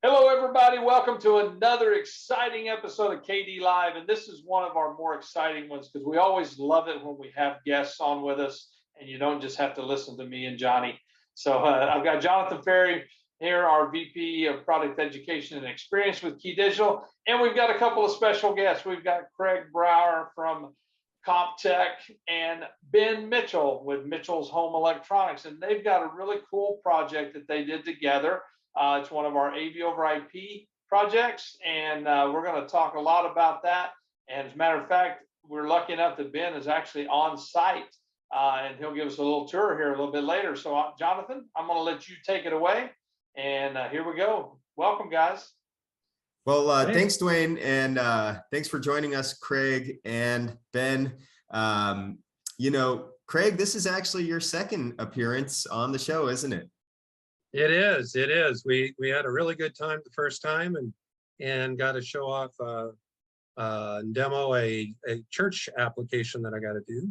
Hello, everybody. Welcome to another exciting episode of KD Live. And this is one of our more exciting ones because we always love it when we have guests on with us and you don't just have to listen to me and Johnny. So I've got Jonathon Ferry here, our VP of Product Education and Experience with KeyDigital. And we've got a couple of special guests. We've got Craig Brauer from CompTech and Ben Mitchell with Mitchell's Home Electronics. And they've got a really cool project that they did together. It's one of our AV over IP projects, and we're going to talk a lot about that. And as a matter of fact, we're lucky enough that Ben is actually on site, and he'll give us a little tour here a little bit later. So, Jonathon, I'm going to let you take it away, and here we go. Welcome, guys. Well, thanks, DeWayne, and thanks for joining us, Craig and Ben. You know, Craig, this is actually your second appearance on the show, isn't it? It is. It is. We had a really good time the first time and got to show off and demo a church application that I got to do.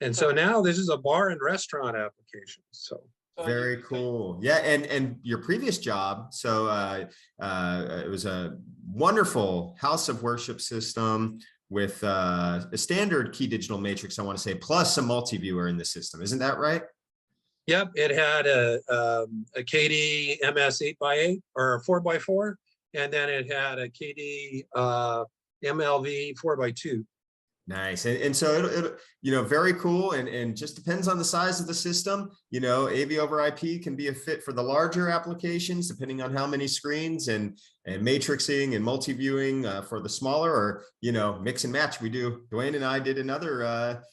And so now this is a bar and restaurant application. So very cool. Yeah, and your previous job, so it was a wonderful house of worship system with a standard KeyDigital matrix, I want to say, plus a multi-viewer in the system. Isn't that right? Yep, it had a KD MS 8x8 or 4x4, and then it had a KD MLV 4x2. Nice, and so it you know, very cool, and just depends on the size of the system. You know, AV over IP can be a fit for the larger applications, depending on how many screens, and matrixing and multi-viewing for the smaller, or you know, mix and match. We do. DeWayne and I did another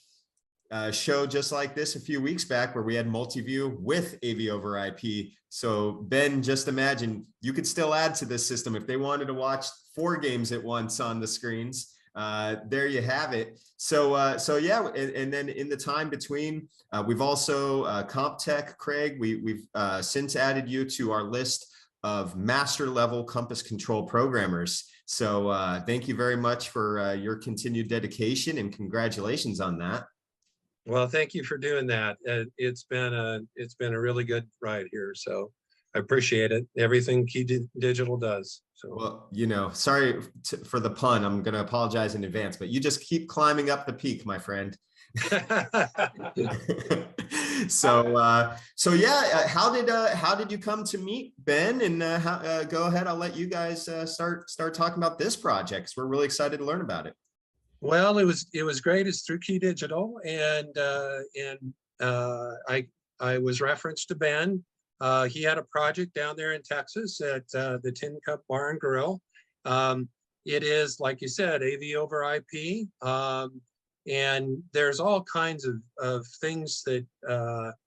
show just like this a few weeks back where we had multi-view with AV over IP. So Ben, just imagine you could still add to this system if they wanted to watch 4 games at once on the screens. There you have it. So yeah, and then in the time between, we've also CompTech, Craig, we've since added you to our list of master level Compass Control programmers. So thank you very much for your continued dedication, and congratulations on that. Well, thank you for doing that. It's been a really good ride here, so I appreciate it. Everything KeyDigital does. So, well, you know, sorry for the pun. I'm going to apologize in advance, but you just keep climbing up the peak, my friend. So yeah, how did you come to meet Ben? And go ahead, I'll let you guys start talking about this project, 'cause we're really excited to learn about it. Well, it was great. It's through KeyDigital, and I was referenced to Ben. He had a project down there in Texas at the Tin Cup Bar and Grill. It is, like you said, AV over IP, and there's all kinds of things that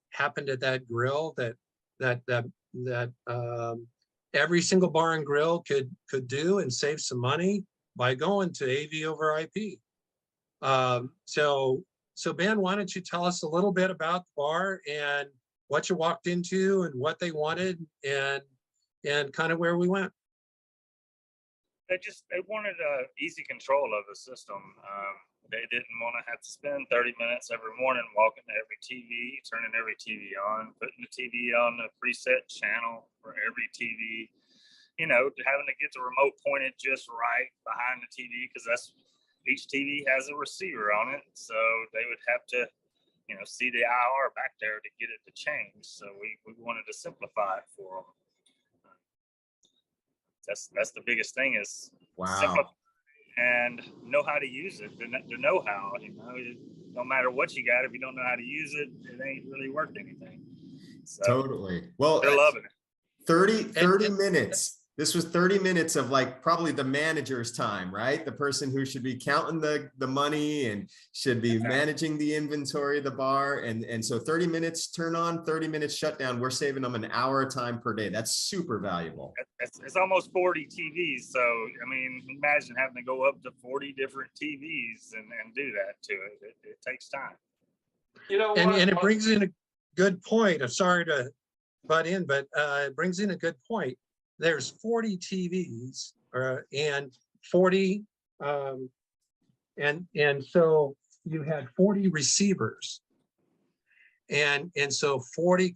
happened at that grill that every single bar and grill could do and save some money by going to AV over IP. So Ben, why don't you tell us a little bit about the bar and what you walked into and what they wanted and kind of where we went? They wanted easy control of the system. They didn't want to have to spend 30 minutes every morning walking to every TV, turning every TV on, putting the TV on the preset channel for every TV. You know, having to get the remote pointed just right behind the TV, because each TV has a receiver on it, so they would have to, you know, see the IR back there to get it to change. So we wanted to simplify it for them. That's the biggest thing, is simplify and know how to use it. The know-how, you know, no matter what you got, if you don't know how to use it, it ain't really worth anything. So totally. Well, they're loving it. 30 minutes. This was 30 minutes of like probably the manager's time, right? The person who should be counting the money and should be managing the inventory of the bar. And so 30 minutes turn on, 30 minutes shut down. We're saving them an hour of time per day. That's super valuable. It's almost 40 TVs. So, I mean, imagine having to go up to 40 different TVs and do that to it. It takes time. You know, and it brings in a good point. I'm sorry to butt in, but it brings in a good point. There's 40 TVs and 40 and so you had 40 receivers, and so 40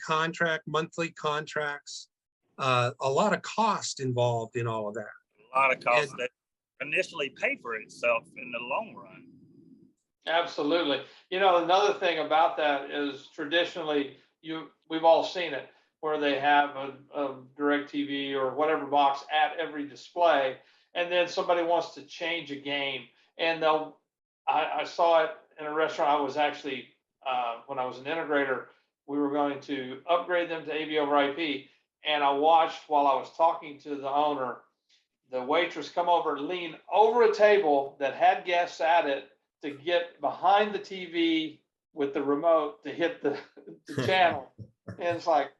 monthly contracts a lot of cost involved in all of that. A lot of costs that initially pay for itself in the long run. Absolutely. You know, another thing about that is traditionally, we've all seen it, where they have a DirecTV or whatever box at every display, and then somebody wants to change a game, and I saw it in a restaurant. I was actually, when I was an integrator, we were going to upgrade them to AV over IP, and I watched while I was talking to the owner, the waitress come over, lean over a table that had guests at it to get behind the TV with the remote to hit the channel. And it's like,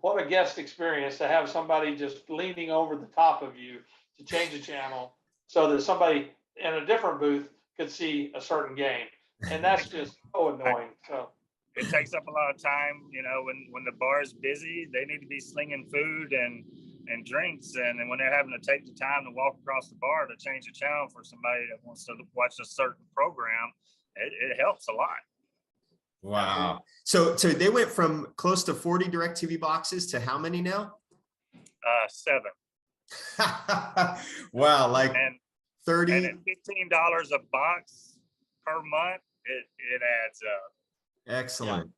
what a guest experience to have somebody just leaning over the top of you to change a channel so that somebody in a different booth could see a certain game. And that's just so annoying. So it takes up a lot of time, you know, when the bar is busy, they need to be slinging food and drinks, and then when they're having to take the time to walk across the bar to change the channel for somebody that wants to watch a certain program, it helps a lot. Wow. So they went from close to 40 DirecTV boxes to how many now? 7. Wow, like and 30. And at $15 a box per month, it adds up. Excellent.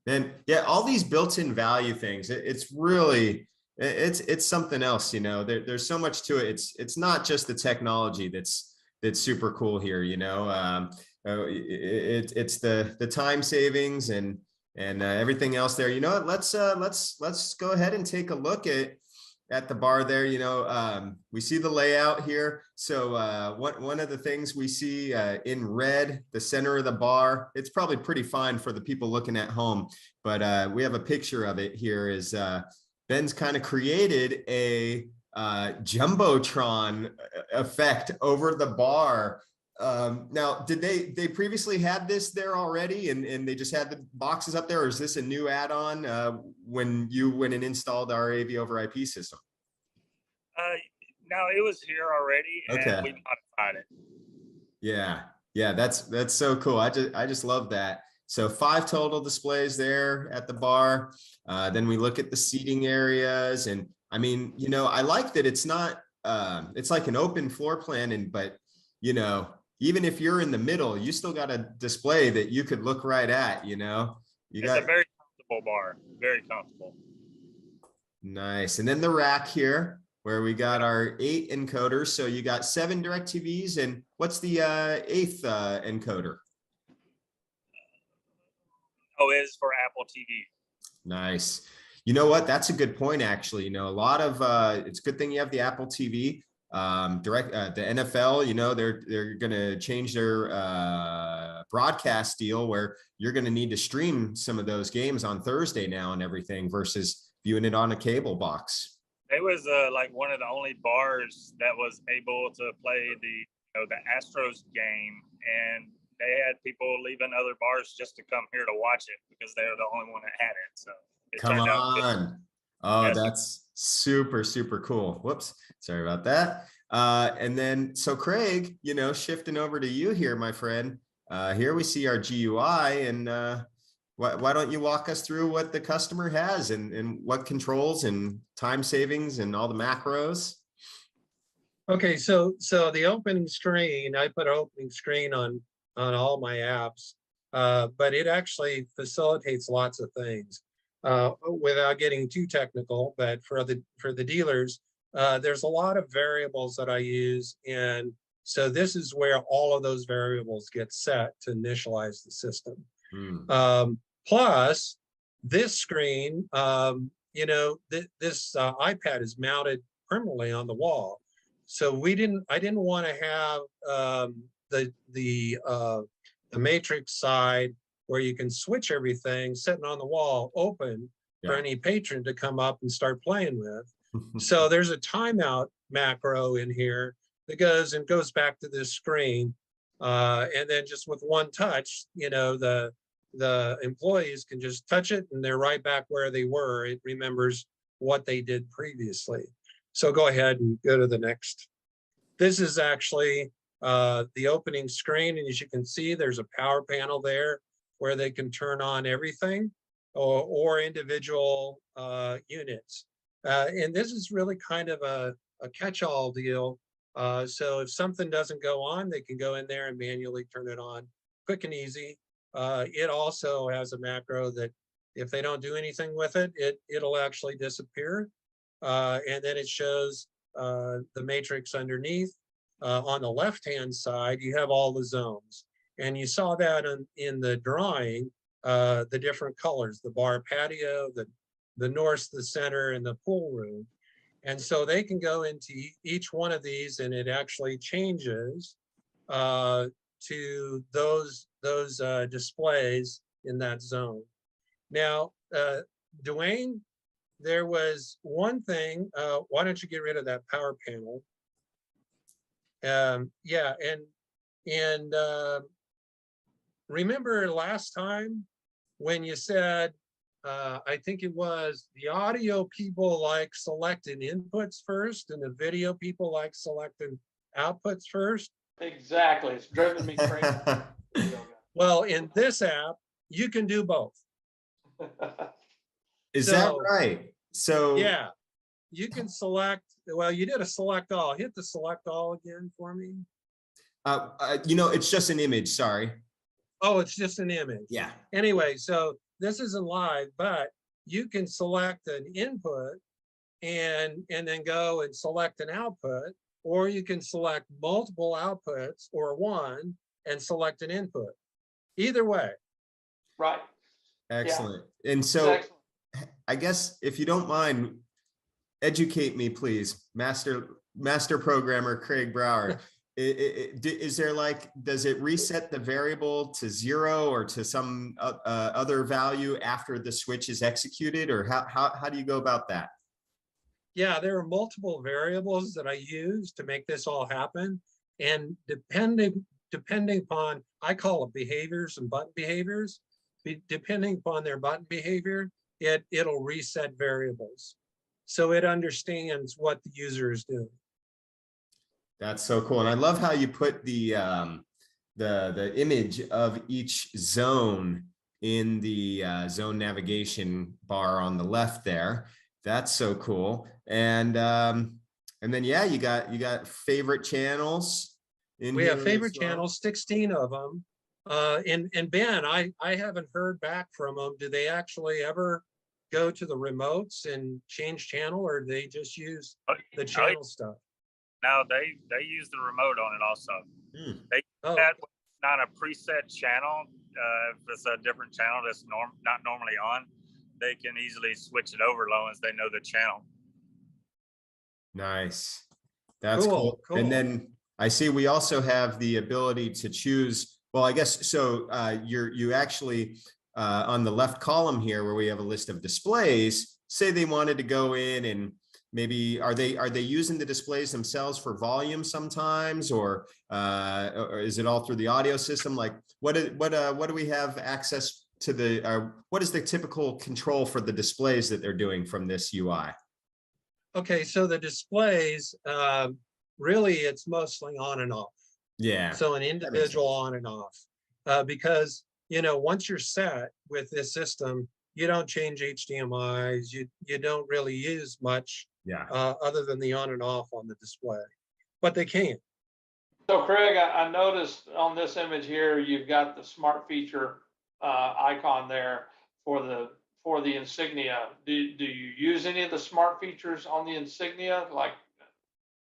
And yeah, all these built-in value things, it's really, it's something else, you know. There's so much to it. It's not just the technology that's super cool here, you know. It's the time savings and everything else there. You know what? Let's go ahead and take a look at the bar there. You know, we see the layout here. So one of the things we see in red, the center of the bar, it's probably pretty fine for the people looking at home, but we have a picture of it here. Is Ben's kind of created a Jumbotron effect over the bar. Now, did they previously had this there already and they just had the boxes up there, or is this a new add-on when you went and installed our AV over IP system? No, it was here already, and we modified it. Yeah, that's so cool. I just love that. So 5 total displays there at the bar. Then we look at the seating areas, and I mean, you know, I like that it's not it's like an open floor plan, but you know, even if you're in the middle, you still got a display that you could look right at, you know. It's a very comfortable bar, very comfortable. Nice. And then the rack here where we got our 8 encoders. So you got 7 DirecTVs, and what's the 8th encoder? Oh, it is for Apple TV. Nice. You know what? That's a good point, actually. You know, a lot of it's a good thing you have the Apple TV. The NFL, you know, they're going to change their broadcast deal where you're going to need to stream some of those games on Thursday now and everything versus viewing it on a cable box. It was like one of the only bars that was able to play the Astros game, and they had people leaving other bars just to come here to watch it because they were the only one that had it. So come on. Oh, that's super, super cool. Whoops. Sorry about that. And then, so Craig, you know, shifting over to you here, my friend, here we see our GUI, and why don't you walk us through what the customer has and what controls and time savings and all the macros? Okay, so the opening screen, I put an opening screen on all my apps, but it actually facilitates lots of things without getting too technical. But for the dealers, there's a lot of variables that I use, and so this is where all of those variables get set to initialize the system. Plus, this screen, you know, this iPad is mounted permanently on the wall. So I didn't want to have the matrix side where you can switch everything sitting on the wall open for any patron to come up and start playing with. So there's a timeout macro in here that goes back to this screen, and then just with one touch, you know, the employees can just touch it and they're right back where they were. It remembers what they did previously. So go ahead and go to the next. This is actually the opening screen, and as you can see, there's a power panel there where they can turn on everything or individual units. And this is really kind of a catch-all deal. So if something doesn't go on, they can go in there and manually turn it on, quick and easy. It also has a macro that if they don't do anything with it, it'll actually disappear. And then it shows the matrix underneath. On the left-hand side, you have all the zones. And you saw that in the drawing, the different colors, the bar patio, the north, the center, and the pool room. And so they can go into each one of these, and it actually changes to those displays in that zone. Now, DeWayne, there was one thing. Why don't you get rid of that power panel? Yeah, and remember last time when you said, I think it was the audio people like selecting inputs first and the video people like selecting outputs first? Exactly. It's driven me crazy. Well, in this app, you can do both. Is that right? So yeah, you can select. Well, you did a select all. Hit the select all again for me. It's just an image. Sorry. Oh, it's just an image. Yeah. Anyway, so this isn't live, but you can select an input and then go and select an output, or you can select multiple outputs or one and select an input. Either way. Right. Excellent. Yeah. And so I guess if you don't mind, educate me, please, master programmer Craig Brauer. Is there does it reset the variable to 0 or to some other value after the switch is executed, or how do you go about that? Yeah, there are multiple variables that I use to make this all happen, and depending upon, I call it behaviors and button behaviors. Depending upon their button behavior, it'll reset variables, so it understands what the user is doing. That's so cool. And I love how you put the image of each zone in the zone navigation bar on the left there. That's so cool. And then, yeah, you got favorite channels. We have favorite channels, 16 of them. And Ben, I haven't heard back from them. Do they actually ever go to the remotes and change channel, or do they just use the channel stuff? No, they use the remote on it also. They had not a preset channel. If it's a different channel that's not normally on, they can easily switch it over as long as they know the channel. Nice. That's cool. And then I see we also have the ability to choose. Well, I guess so. You actually on the left column here, where we have a list of displays, say they wanted to go in and maybe are they using the displays themselves for volume sometimes, or is it all through the audio system? Like what do we have access to what is the typical control for the displays that they're doing from this UI? Okay, so the displays, really it's mostly on and off. Yeah. So an individual on and off, because once you're set with this system, you don't change HDMIs. You don't really use much. Yeah. Other than the on and off on the display, but they can. So Craig, I noticed on this image here, you've got the smart feature icon there for the insignia. Do you use any of the smart features on the insignia?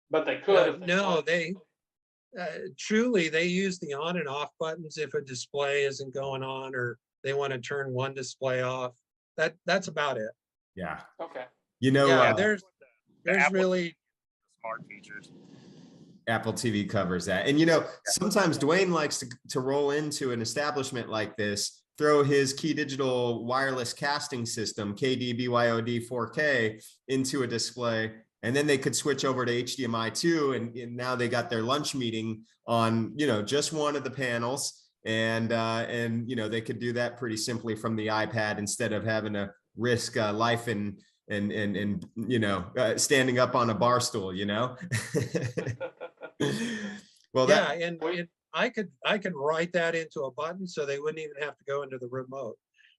But they could. No, they truly they use the on and off buttons if a display isn't going on, or they want to turn one display off. That's about it. Yeah. Okay. Yeah, there's really smart features. Apple TV covers that. And sometimes DeWayne likes to roll into an establishment like this, throw his KeyDigital wireless casting system, KD-BYOD 4K, into a display, and then they could switch over to HDMI 2, and now they got their lunch meeting on just one of the panels, and they could do that pretty simply from the iPad instead of having to risk life and standing up on a bar stool. Well, yeah, and I could write that into a button so they wouldn't even have to go into the remote.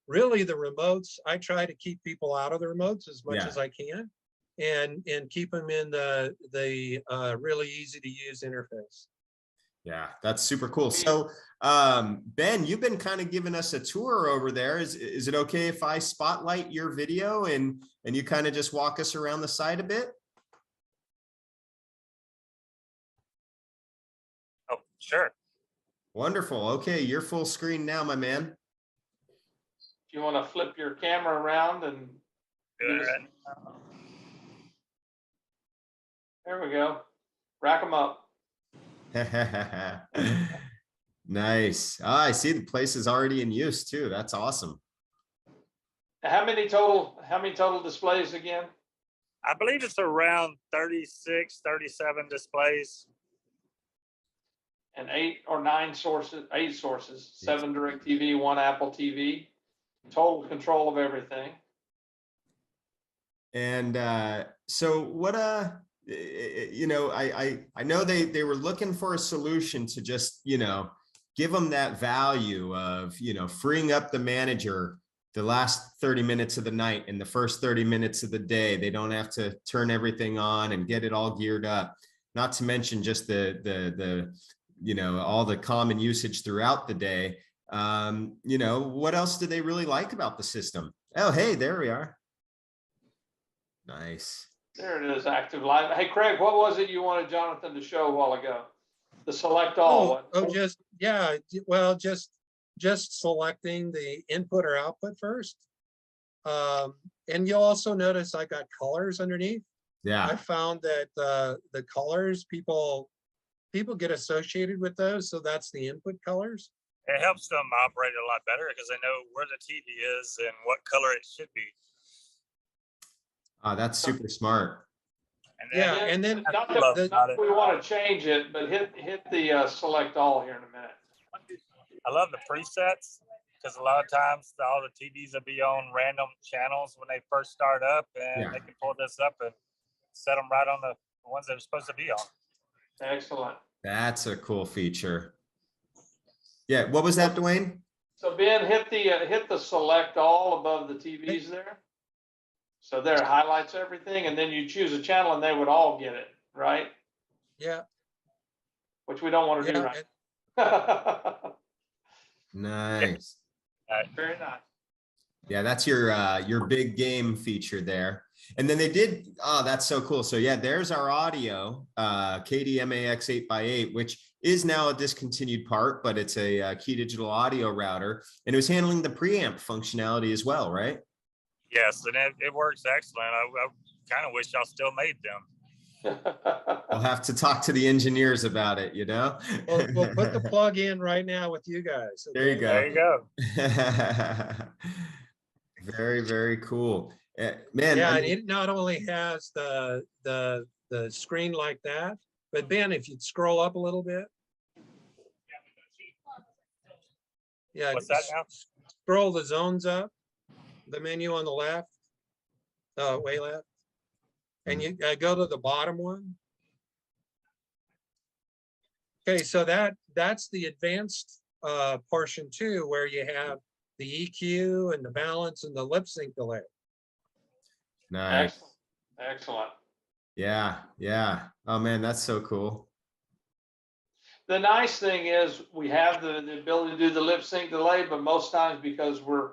Really, the remotes, I try to keep people out of the remotes as much as I can. and keep them in the really easy to use interface. Yeah, that's super cool. So, Ben, you've been kind of giving us a tour over there. Is it okay if I spotlight your video and you kind of just walk us around the site a bit? Oh, sure. Wonderful. Okay, you're full screen now, my man. If you want to flip your camera around and Good. there we go. Rack them up. Nice. I see the place is already in use too. That's awesome. How many total displays again? I believe it's around 36, 37 displays. And 8 sources, 7 DirecTV, 1 Apple TV, total control of everything. And so what you know, I know they were looking for a solution to just, you know, give them that value of, you know, freeing up the manager the last 30 minutes of the night and the first 30 minutes of the day. They don't have to turn everything on and get it all geared up. Not to mention just the you know, all the common usage throughout the day. You know, what else do they really like about the system? Oh, hey, there we are. Nice. There it is, active live. Hey, Craig, what was it you wanted Jonathon to show a while ago? The select all. Just, yeah, well, just selecting the input or output first. And you'll also notice I got colors underneath. Yeah. I found that the colors, people get associated with those, so that's the input colors. It helps them operate a lot better because they know where the TV is and what color it should be. That's super smart. And then not that we want to change it, but hit the select all here in a minute. I love the presets because a lot of times all the TVs will be on random channels when they first start up, and they can pull this up and set them right on the ones they're supposed to be on. Excellent. That's a cool feature. Yeah, what was that, DeWayne? So Ben, hit the select all above the TVs there. So there it highlights everything, and then you choose a channel and they would all get it, right? Yeah. Which we don't want to do right. Nice. Very nice. Yeah, that's your big game feature there. And then they did, oh, that's so cool. So yeah, there's our audio, KDMAX 8x8, which is now a discontinued part, but it's a KeyDigital audio router, and it was handling the preamp functionality as well, right? Yes, and it works excellent. I kind of wish y'all still made them. We'll have to talk to the engineers about it, you know? We'll put the plug in right now with you guys. There you go. There you go. Very, very cool. Man, yeah, and it not only has the screen like that, but Ben, if you'd scroll up a little bit. Yeah, what's that now? Scroll the zones up, the menu on the left, way left, and you go to the bottom one. Okay, so that's the advanced portion too, where you have the EQ and the balance and the lip sync delay. Nice. Excellent. Yeah, yeah. Oh man, that's so cool. The nice thing is we have the ability to do the lip sync delay, but most times because we're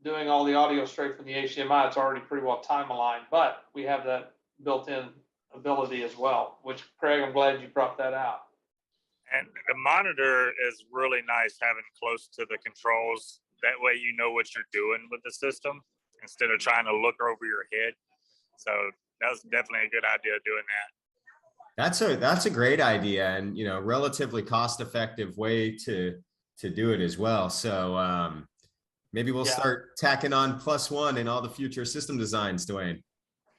doing all the audio straight from the HDMI, it's already pretty well time aligned, but we have that built-in ability as well, which Craig, I'm glad you brought that out. And the monitor is really nice having close to the controls. That way you know what you're doing with the system instead of trying to look over your head. So that was definitely a good idea doing that. That's a great idea, and you know, relatively cost-effective way to do it as well. So maybe we'll start tacking on +1 in all the future system designs, DeWayne.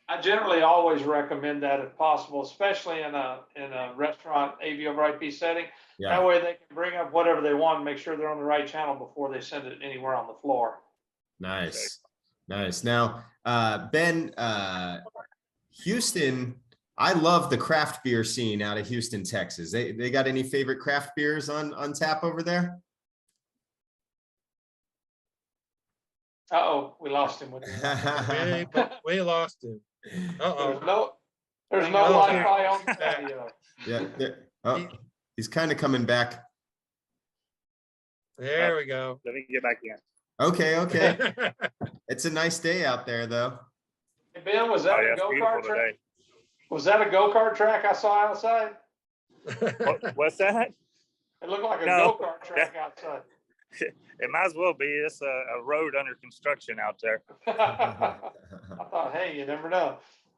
I generally always recommend that if possible, especially in a restaurant AV over IP setting. Yeah. That way they can bring up whatever they want and make sure they're on the right channel before they send it anywhere on the floor. Nice. Nice. Now, Ben, Houston, I love the craft beer scene out of Houston, Texas. They got any favorite craft beers on tap over there? Uh-oh, we lost him. We lost him. Uh-oh. There's no Oh, Wi-Fi on the patio. Yeah. Oh, he's kind of coming back. There we go. Let me get back in. Okay. Okay. It's a nice day out there though. Hey, Ben, was that a it's go-kart beautiful track? today. Was that a go-kart track I saw outside? What's that? It looked like a No. go-kart track outside. It might as well be. It's a road under construction out there. I thought, hey, you never know.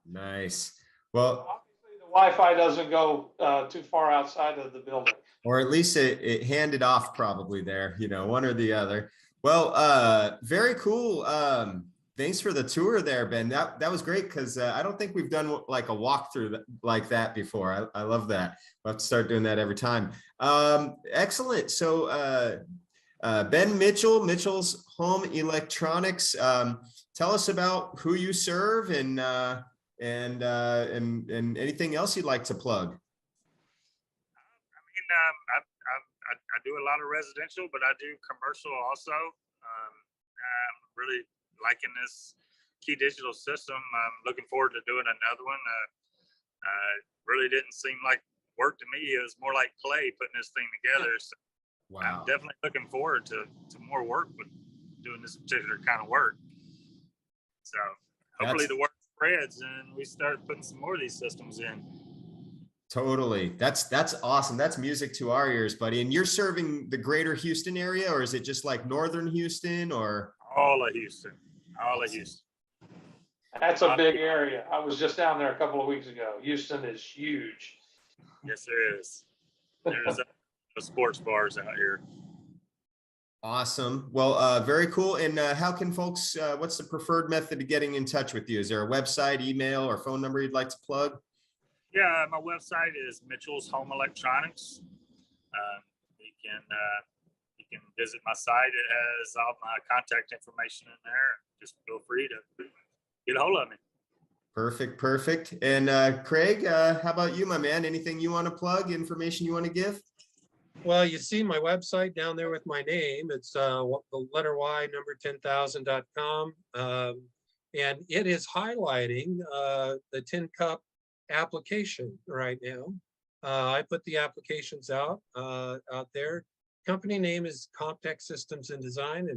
Nice. Well, Obviously, the Wi-Fi doesn't go too far outside of the building. or at least it handed off probably there, one or the other. Well, very cool. Thanks for the tour there, Ben. That was great because I don't think we've done like a walkthrough like that before. I love that. We'll have to start doing that every time. Excellent. So Ben Mitchell, Mitchell's Home Electronics. Tell us about who you serve and anything else you'd like to plug. I do a lot of residential, but I do commercial also. I'm really liking this KeyDigital system. I'm looking forward to doing another one. Really didn't seem like work to me. It was more like play putting this thing together. So Wow. I'm definitely looking forward to more work with doing this particular kind of work. So hopefully the work spreads and we start putting some more of these systems in. Totally. That's awesome. That's music to our ears, buddy. And you're serving the greater Houston area, or is it just like northern Houston or? All of Houston. All of Houston. That's a big area. I was just down there a couple of weeks ago. Houston is huge. Yes, there is. There's sports bars out here. Awesome. Well, very cool. And how can folks, what's the preferred method of getting in touch with you? Is there a website, email, or phone number you'd like to plug? Yeah, my website is Mitchell's Home Electronics. You can visit my site. It has all my contact information in there. Just feel free to get a hold of me. Perfect. And Craig, how about you, my man? Anything you want to plug, information you want to give? Well, you see my website down there with my name. It's the letter Y, number 10,000.com. And it is highlighting the Tin Cup application right now. I put the applications out there. Company name is Comptech Systems and Design.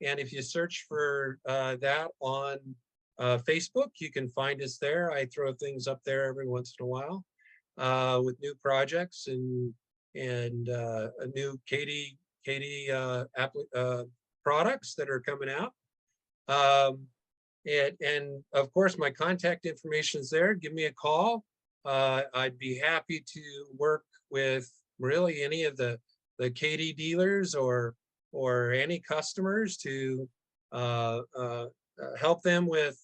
And if you search for that on Facebook, you can find us there. I throw things up there every once in a while with new projects and a new KD products that are coming out. And of course, my contact information is there. Give me a call. I'd be happy to work with really any of the KD dealers or any customers to help them with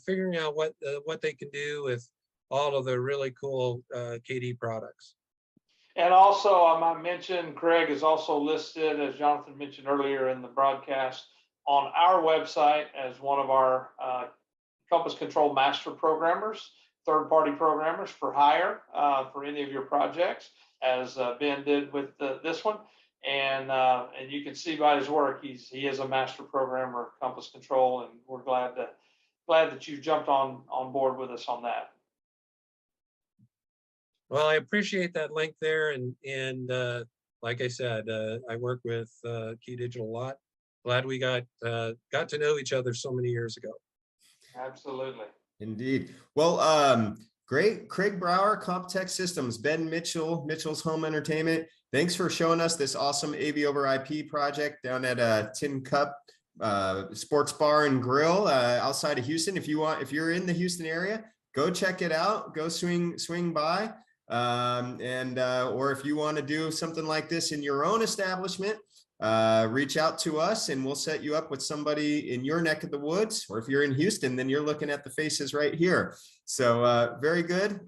figuring out what they can do with all of the really cool KD products. And also, I might mention, Craig is also listed, as Jonathan mentioned earlier in the broadcast, on our website as one of our Compass Control Master Programmers, third-party programmers for hire for any of your projects, as Ben did with this one. And you can see by his work, he is a master programmer of Compass Control, and we're glad that you jumped on board with us on that. Well, I appreciate that link there, and like I said, I work with KeyDigital a lot. Glad we got to know each other so many years ago. Absolutely. Indeed. Well, great. Craig Brauer, Comptech Systems, Ben Mitchell, Mitchell's Home Entertainment. Thanks for showing us this awesome AV over IP project down at Tin Cup Sports Bar and Grill outside of Houston. If you're in the Houston area, go check it out. Go swing by. Or if you want to do something like this in your own establishment, reach out to us and we'll set you up with somebody in your neck of the woods. Or if you're in Houston, then you're looking at the faces right here. So very good.